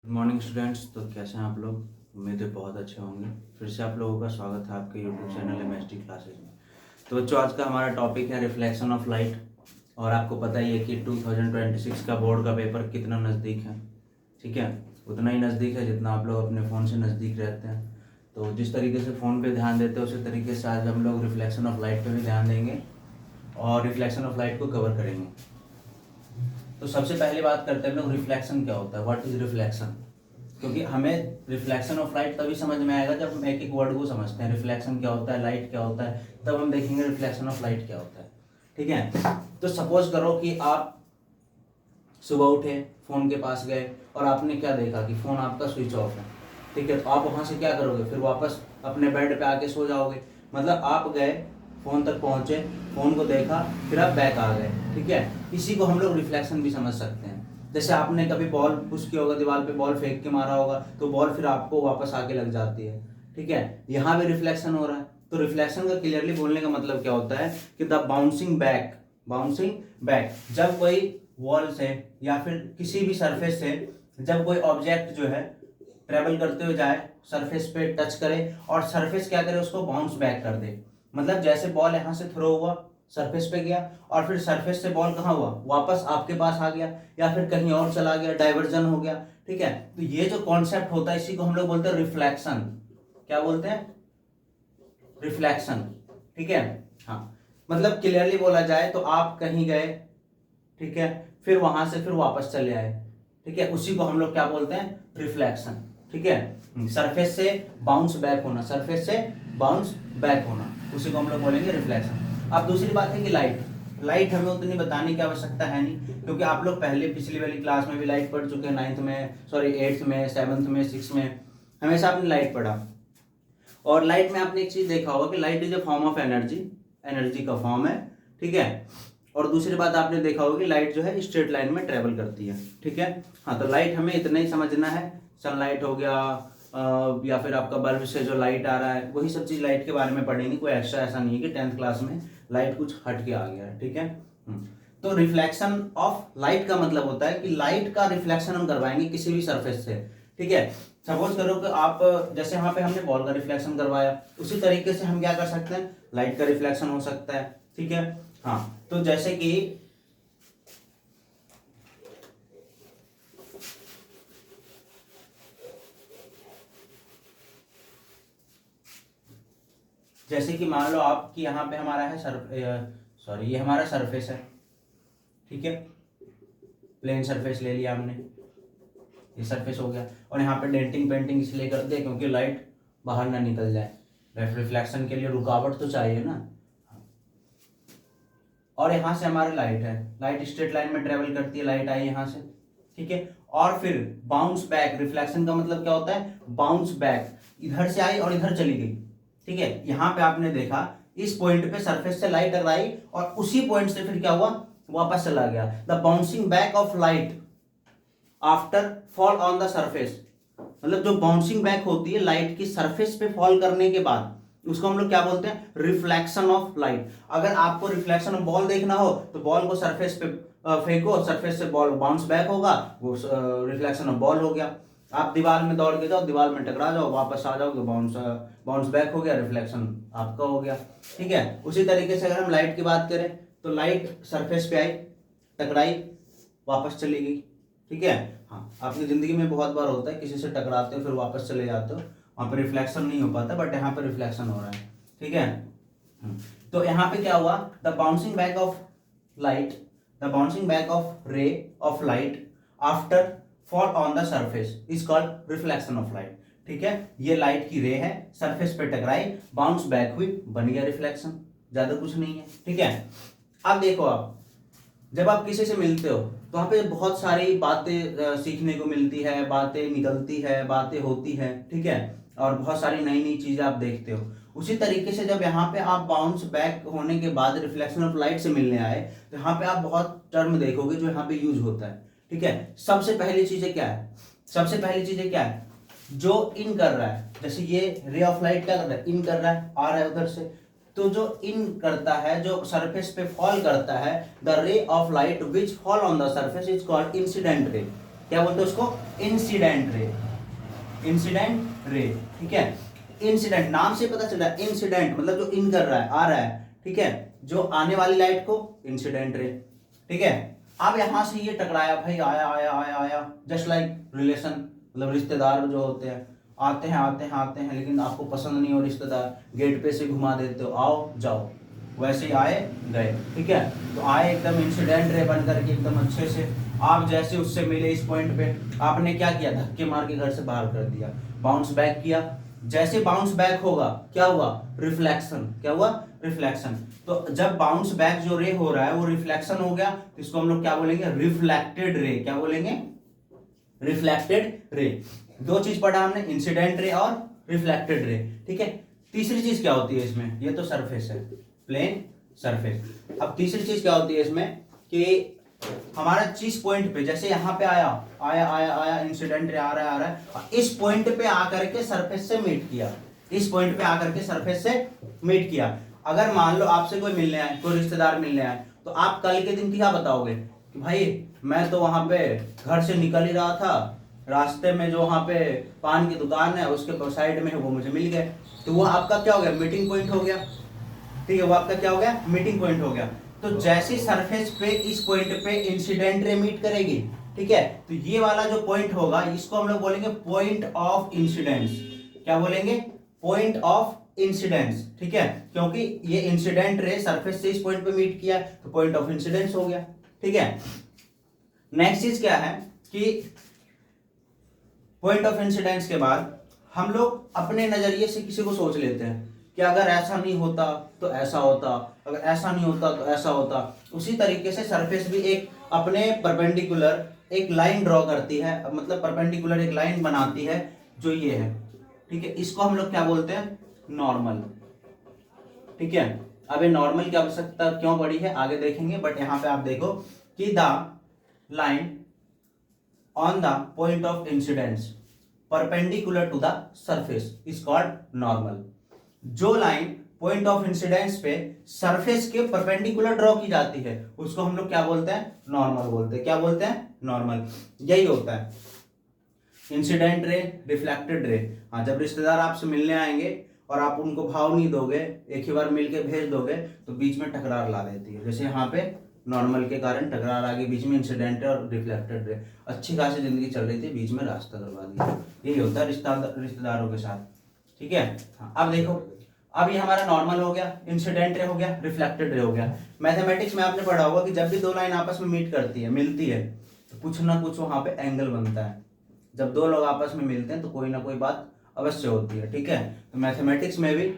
Morning students. तो कैसे हैं आप लोग? उम्मीद है बहुत अच्छे होंगे। फिर से आप लोगों का स्वागत है आपके यूट्यूब चैनल एमएसटी क्लासेज में। तो बच्चों, आज का हमारा टॉपिक है रिफ्लेक्शन ऑफ लाइट। और आपको पता ही है कि 2026 का बोर्ड का पेपर कितना नज़दीक है। ठीक है, उतना ही नज़दीक है जितना आप लोग अपने फ़ोन से नज़दीक रहते हैं। तो जिस तरीके से फ़ोन पे ध्यान देते हैं उसी तरीके से आज हम लोग रिफ्लेक्शन ऑफ लाइट पे भी ध्यान देंगे और रिफ्लेक्शन ऑफ लाइट को कवर करेंगे। तो सबसे पहले बात करते हैं हम लोग रिफ्लेक्शन क्या होता है, व्हाट इज रिफ्लेक्शन। क्योंकि हमें रिफ्लेक्शन ऑफ लाइट तभी समझ में आएगा जब हम एक एक वर्ड को समझते हैं। रिफ्लेक्शन क्या होता है, लाइट क्या होता है, तब हम देखेंगे रिफ्लेक्शन ऑफ लाइट क्या होता है। ठीक है, तो सपोज करो कि आप सुबह उठे, फोन के पास गए और आपने क्या देखा कि फोन आपका स्विच ऑफ है। ठीक है, तो आप वहां से क्या करोगे, फिर वापस अपने बेड पे आके सो जाओगे। मतलब आप गए, फोन तक पहुंचे, फोन को देखा, फिर आप बैक आ गए। ठीक है, इसी को हम लोग रिफ्लेक्शन भी समझ सकते हैं। जैसे आपने कभी बॉल पुश किया होगा, दीवार पे बॉल फेंक के मारा होगा तो बॉल फिर आपको वापस आके लग जाती है। ठीक है, यहाँ भी रिफ्लेक्शन हो रहा है। तो रिफ्लेक्शन का क्लियरली बोलने का मतलब क्या होता है कि द बाउंसिंग बैक, जब कोई वॉल से या फिर किसी भी सरफेस से जब कोई ऑब्जेक्ट जो है ट्रेवल करते हुए जाए, सरफेस पे टच करे और सरफेस क्या करे, उसको बाउंस बैक कर दे। मतलब जैसे बॉल यहाँ से थ्रो हुआ, सरफेस पे गया और फिर सरफेस से बॉल कहाँ हुआ, वापस आपके पास आ गया या फिर कहीं और चला गया, डाइवर्जन हो गया। ठीक है, तो ये जो कॉन्सेप्ट होता है इसी को हम लोग बोलते हैं रिफ्लेक्शन। क्या बोलते हैं? रिफ्लेक्शन। ठीक है, हाँ, मतलब क्लियरली बोला जाए तो आप कहीं गए, ठीक है, फिर वहां से फिर वापस चले आए। ठीक है, उसी को हम लोग क्या बोलते हैं, रिफ्लेक्शन। ठीक है, सरफेस से बाउंस बैक होना, सरफेस से बाउंस बैक होना, उसी को हम लोग बोलेंगे रिफ्लेक्शन। अब दूसरी बात है कि लाइट हमें उतनी बताने की आवश्यकता है नहीं, क्योंकि आप लोग पहले पिछली वाली क्लास में भी लाइट पढ़ चुके हैं। 9th में, सॉरी 8th में, 7th में, 6th में हमेशा आपने लाइट पढ़ा। और लाइट में आपने एक चीज देखा होगा कि light is a form of energy, energy का फॉर्म है। ठीक है, और दूसरी बात आपने देखा होगा कि लाइट जो है स्ट्रेट लाइन में ट्रेवल करती है। ठीक है, हाँ, तो लाइट हमें इतना ही समझना है। सनलाइट हो गया या फिर आपका बल्ब से जो लाइट आ रहा है, वही सब चीज लाइट के बारे में पढ़ेंगे। कोई एक्स्ट्रा ऐसा नहीं है कि 10th क्लास में लाइट कुछ हट के आ गया है। ठीक है, तो रिफ्लेक्शन ऑफ लाइट का मतलब होता है कि लाइट का रिफ्लेक्शन हम करवाएंगे किसी भी सरफेस से। ठीक है, सपोज करो कि आप, जैसे यहाँ पे हमने बॉल का रिफ्लेक्शन करवाया, उसी तरीके से हम क्या कर सकते हैं, लाइट का रिफ्लेक्शन हो सकता है। ठीक है, हाँ, तो जैसे कि मान लो आपकी यहाँ पे हमारा है सॉरी, ये हमारा सरफेस है। ठीक है, प्लेन सरफेस ले लिया हमने, ये सरफेस हो गया। और यहाँ पे डेंटिंग पेंटिंग इसलिए कर दे क्योंकि लाइट बाहर ना निकल जाए, रिफ्लेक्शन के लिए रुकावट तो चाहिए ना। और यहाँ से हमारी लाइट है, लाइट स्ट्रेट लाइन में ट्रेवल करती है, लाइट आई यहाँ से। ठीक है, और फिर बाउंस बैक, रिफ्लेक्शन का मतलब क्या होता है, बाउंस बैक, इधर से आई और इधर चली गई। ठीक है, यहाँ पे आपने देखा इस पॉइंट पे सरफेस से लाइट टकराई और उसी पॉइंट से फिर क्या हुआ, वापस चला गया। The bouncing back of light after fall on the surface, मतलब जो बाउंसिंग बैक होती है लाइट की सरफेस पे फॉल करने के बाद, उसको हम लोग क्या बोलते हैं, रिफ्लेक्शन ऑफ लाइट। अगर आपको रिफ्लेक्शन ऑफ बॉल देखना हो तो बॉल को सरफेस पे फेंको, सरफेस से बॉल बाउंस बैक होगा, वो रिफ्लेक्शन ऑफ बॉल हो गया। आप दीवार में दौड़ के जाओ, दीवार में टकरा जाओ, वापस आ जाओगे, बाउंस बैक हो गया, रिफ्लेक्शन आपका हो गया। ठीक है, उसी तरीके से अगर हम लाइट की बात करें तो लाइट सरफेस पे आई, टकराई, वापस चली गई। ठीक है, हाँ, आपकी जिंदगी में बहुत बार होता है, किसी से टकराते हो फिर वापस चले जाते हो, वहां पर रिफ्लेक्शन नहीं हो पाता, बट यहाँ पर रिफ्लेक्शन हो रहा है। ठीक है, तो यहाँ पे क्या हुआ, the bouncing back of light, the bouncing back of ray of light after fall on the surface is called reflection of light. ठीक है, ये लाइट की रे है, सरफेस पे टकराई, बाउंस बैक हुई, बन गया रिफ्लेक्शन, ज्यादा कुछ नहीं है। ठीक है, अब देखो, आप जब आप किसी से मिलते हो तो वहाँ पे बहुत सारी बातें सीखने को मिलती है, बातें निकलती है, बातें होती है। ठीक है, और बहुत सारी नई नई चीजें आप देखते हो। उसी तरीके से जब यहाँ पे आप बाउंस बैक होने के बाद रिफ्लेक्शन ऑफ लाइट से मिलने आए तो यहाँ पे आप बहुत टर्म देखोगे जो यहाँ पे यूज होता है। ठीक है, सबसे पहली चीजें क्या है, सबसे पहली चीजें क्या है, जो इन कर रहा है, जैसे ये रे ऑफ लाइट क्या कर रहा है, इन कर रहा है, आ रहा है उधर से, तो जो इन करता है, जो सरफेस पे फॉल करता है, the ray of light which fall on the surface is called incident ray. क्या बोलते हैं उसको, इंसिडेंट रे, इंसिडेंट रे, ठीक है। इंसिडेंट नाम से पता चल रहा है, इंसिडेंट मतलब जो इन कर रहा है, आ रहा है, ठीक है, जो आने वाली लाइट को इंसिडेंट रे, ठीक है। अब यहां से ये टकराया भाई, आया आया आया आया, जस्ट लाइक रिलेशन, मतलब रिश्तेदार जो होते हैं, आते हैं आते हैं आते हैं, लेकिन आपको पसंद नहीं हो रिश्तेदार, गेट पे से घुमा देते हो, आओ जाओ, वैसे ही आए गए, ठीक है। तो आए एकदम इंसिडेंट रे बन करके एकदम अच्छे से, आप जैसे उससे मिले इस पॉइंट पे, आपने क्या किया, धक्के मार के घर से बाहर कर दिया, बाउंस बैक किया। जैसे बाउंस बैक होगा क्या हुआ, रिफ्लेक्शन, क्या हुआ, रिफ्लेक्शन। तो जब बाउंस बैक जो रे हो रहा है वो रिफ्लेक्शन हो गया, तो इसको हम लोग क्या बोलेंगे, रिफ्लेक्टेड रे, क्या बोलेंगे, रिफ्लेक्टेड रे। दो चीज पढ़ा हमने, इंसिडेंट रे और रिफ्लेक्टेड रे, ठीक है। तीसरी चीज क्या होती है इसमें, ये तो सरफेस है, प्लेन सरफेस। अब तीसरी चीज क्या होती है इसमें कि हमारा जिस पॉइंट पे, जैसे यहाँ पे आया आया आया आया, इंसिडेंट रे आ रहा है आ रहा है, इस पॉइंट पे आकर के सरफेस से मीट किया, इस पॉइंट पे आकर के सरफेस से मीट किया। अगर मान लो आपसे कोई मिलने आए, कोई रिश्तेदार मिलने आए, तो आप कल के दिन क्या बताओगे कि भाई मैं तो वहां पे घर से निकल ही रहा था, रास्ते में जो वहां पे पान की दुकान है उसके साइड में है, वो मुझे मिल गए। तो वो आपका क्या हो गया, मीटिंग पॉइंट हो गया, ठीक है, वो आपका क्या हो गया, मीटिंग पॉइंट हो गया। तो जैसे सरफेस पे इस पॉइंट पे इंसिडेंट रे मीट करेगी, ठीक है, तो ये वाला जो पॉइंट होगा इसको हम लोग बोलेंगे पॉइंट ऑफ इंसिडेंस, क्या बोलेंगे, पॉइंट ऑफ इंसिडेंस, ठीक है, क्योंकि ये इंसिडेंट रे सरफेस से इस पॉइंट पे मीट किया तो पॉइंट ऑफ इंसिडेंस हो गया, ठीक है। नेक्स्ट चीज क्या है कि पॉइंट ऑफ इंसिडेंस के बाद हम लोग अपने नजरिए से किसी को सोच लेते हैं कि अगर ऐसा नहीं होता तो ऐसा होता, अगर ऐसा नहीं होता तो ऐसा होता। उसी तरीके से सरफेस भी एक अपने परपेंडिकुलर एक लाइन ड्रॉ करती है, मतलब परपेंडिकुलर एक लाइन बनाती है जो ये है, ठीक है। इसको हम लोग क्या बोलते हैं, नॉर्मल, ठीक है। अब ये नॉर्मल की आवश्यकता क्यों पड़ी है आगे देखेंगे, बट यहां पे आप देखो कि the line on the point of incidence perpendicular to the surface is called normal. जो लाइन पॉइंट ऑफ इंसिडेंस पे सरफेस के परपेंडिकुलर ड्रॉ की जाती है उसको हम लोग क्या बोलते हैं, नॉर्मल बोलते हैं, क्या बोलते हैं, नॉर्मल। यही होता है इंसिडेंट रे, रिफ्लेक्टेड रे। हाँ, जब रिश्तेदार आपसे मिलने आएंगे और आप उनको भाव नहीं दोगे, एक ही बार मिलके भेज दोगे तो बीच में टकरार ला देती है, जैसे यहाँ पे नॉर्मल के कारण टकरार आ गई, बीच में इंसिडेंट और रिफ्लेक्टेड रे, अच्छी खासी जिंदगी चल रही थी, बीच में रास्ता करवा दिया। यही होता है रिश्तेदारों के साथ, ठीक है। हाँ, अब देखो, अब ये हमारा नॉर्मल हो गया, इंसिडेंट रे हो गया, रिफ्लेक्टेड रे हो गया। मैथमेटिक्स में आपने पढ़ा होगा कि जब भी दो लाइन आपस में मीट करती है, मिलती है, तो कुछ ना कुछ वहां पे एंगल बनता है। जब दो लोग आपस में मिलते हैं तो कोई ना कोई बात अवश्य होती है, ठीक है। तो मैथमेटिक्स में भी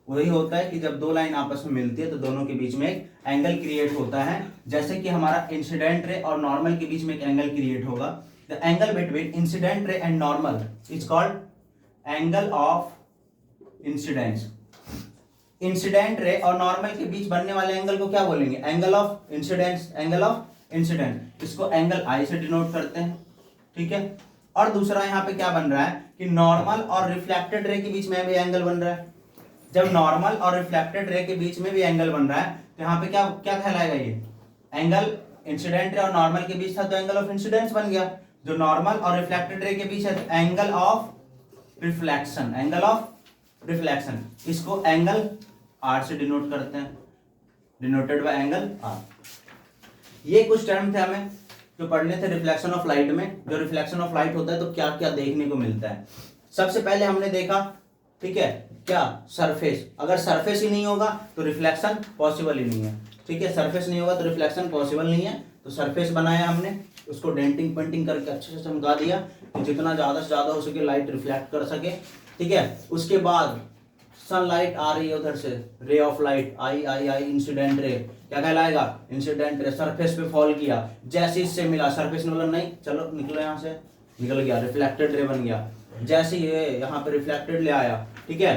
वही होता है कि जब दो लाइन आपस में मिलती है तो दोनों के बीच में एक एंगल क्रिएट होता है, जैसे कि हमारा इंसिडेंट रे और नॉर्मल के बीच में एक एंगल क्रिएट होगा। The angle between incident ray and normal is called angle of incidence. Incident ray और नॉर्मल के बीच बनने वाले एंगल को क्या बोलेंगे, angle of incidence, angle of incidence. इसको एंगल आई से डिनोट करते हैं, ठीक है। और दूसरा यहाँ पे क्या बन रहा है कि नॉर्मल और रिफ्लेक्टेड रे के बीच में भी एंगल बन रहा है। जब नॉर्मल और रिफ्लेक्टेड रे के बीच में भी एंगल बन रहा है तो यहाँ पे क्या क्या कहलाएगा, ये एंगल इंसिडेंट रे और नॉर्मल के बीच था तो एंगल ऑफ इंसिडेंस बन गया। जो नॉर्मल और रिफ्लेक्टेड रे के बीच है तो angle of reflection, angle of reflection. इसको एंगल आर से डिनोट करते हैं, डिनोटेड बाय एंगल आर। ये कुछ टर्म थे हमें जो पढ़ने थे रिफ्लेक्शन ऑफ लाइट में। जो रिफ्लेक्शन ऑफ लाइट होता है तो क्या क्या देखने को मिलता है। सबसे पहले हमने देखा, ठीक है, क्या, सरफेस। अगर सरफेस ही नहीं होगा तो रिफ्लेक्शन पॉसिबल ही नहीं है, ठीक है। सरफेस नहीं होगा तो रिफ्लेक्शन पॉसिबल नहीं है। तो सरफेस बनाया हमने, उसको डेंटिंग पेंटिंग करके अच्छे से चमका दिया कि जितना ज्यादा से ज्यादा हो सके लाइट रिफ्लेक्ट कर सके, ठीक है। उसके बाद सनलाइट आ रही है उधर से, ray of light I I I, incident ray, क्या कहलाएगा, इंसिडेंट रे। सरफेस पे फॉल किया, जैसे इससे मिला, सरफेस ने बोला नहीं चलो निकलो यहाँ से, निकल गया, रिफ्लेक्टेड रे बन गया। जैसे ये यहाँ पे रिफ्लेक्टेड ले आया, ठीक है,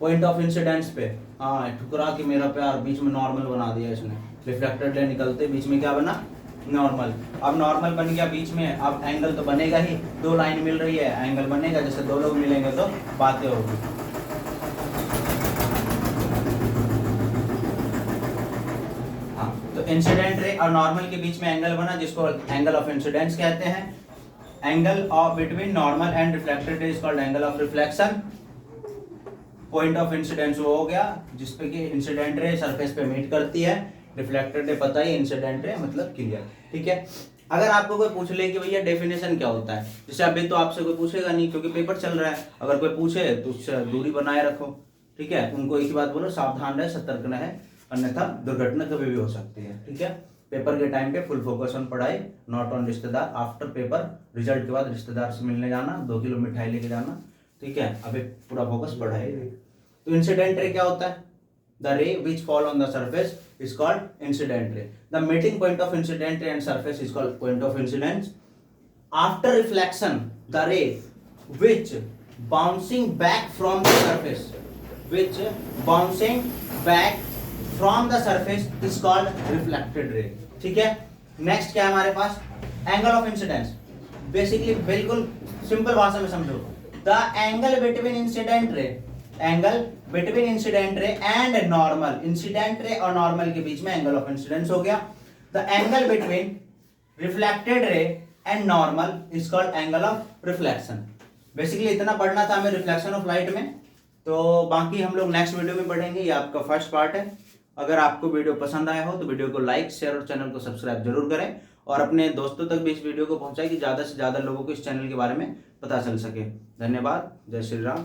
पॉइंट ऑफ इंसिडेंस पे, हाँ, ठुकरा के मेरा प्यार, बीच में नॉर्मल बना दिया इसने। रिफ्लेक्टेड रे निकलते बीच में क्या बना, नॉर्मल। अब नॉर्मल बन गया बीच में, अब एंगल तो बनेगा ही, दो लाइन मिल रही है, एंगल बनेगा। जैसे दो लोग मिलेंगे तो बातें होगी। हाँ, तो इंसिडेंट रे और नॉर्मल के बीच में एंगल बना जिसको एंगल ऑफ इंसिडेंस कहते हैं। Angle of between normal and reflected ray is called angle of reflection. Point of incidence वो हो गया जिसपे कि इंसिडेंट रे सरफेस पे मीट करती है, रिफ्लेक्टेड रे पता ही, इंसिडेंट रे मतलब क्लियर। ठीक है, अगर आपको कोई पूछ ले कि भैया डेफिनेशन क्या होता है, जैसे अभी तो आपसे कोई पूछेगा नहीं क्योंकि पेपर चल रहा है, अगर कोई पूछे तो उससे दूरी बनाए रखो। ठीक है, उनको एक ही बात बोलो, सावधान रहे, सतर्क रहे, अन्यथा दुर्घटना कभी भी हो सकती है। ठीक है, पेपर के टाइम पे फुल फोकस ऑन पढ़ाई, नॉट ऑन रिश्तेदार। आफ्टर पेपर रिजल्ट के बाद रिश्तेदार से मिलने जाना, 2 किलो मिठाई लेके जाना। ठीक है, अभी पूरा फोकस पढ़ाई। तो इंसिडेंट रे क्या होता है? द रे विच fall on the surface is called incident ray. The meeting point of incident ray and surface is called point of incidence. After reflection, the ray which bouncing back from the surface, which bouncing back from the surface is called reflected ray. ठीक है, next क्या है हमारे पास? Angle of incidence. Basically बिल्कुल simple भाषा में समझो, the angle between incident ray, angle between incident ray and normal, incident ray और नॉर्मल के बीच में एंगल ऑफ इंसिडेंस हो गया। The angle between reflected ray and normal is called angle of reflection. Basically इतना पढ़ना था हमें रिफ्लेक्शन ऑफ लाइट में, तो बाकी हम लोग नेक्स्ट वीडियो में पढ़ेंगे। ये आपका फर्स्ट पार्ट है। अगर आपको वीडियो पसंद आया हो तो वीडियो को लाइक, शेयर और चैनल को सब्सक्राइब जरूर करें और अपने दोस्तों तक भी इस वीडियो को पहुंचाएं कि ज्यादा से ज्यादा लोगों को इस चैनल के बारे में पता चल सके। धन्यवाद। जय श्री राम।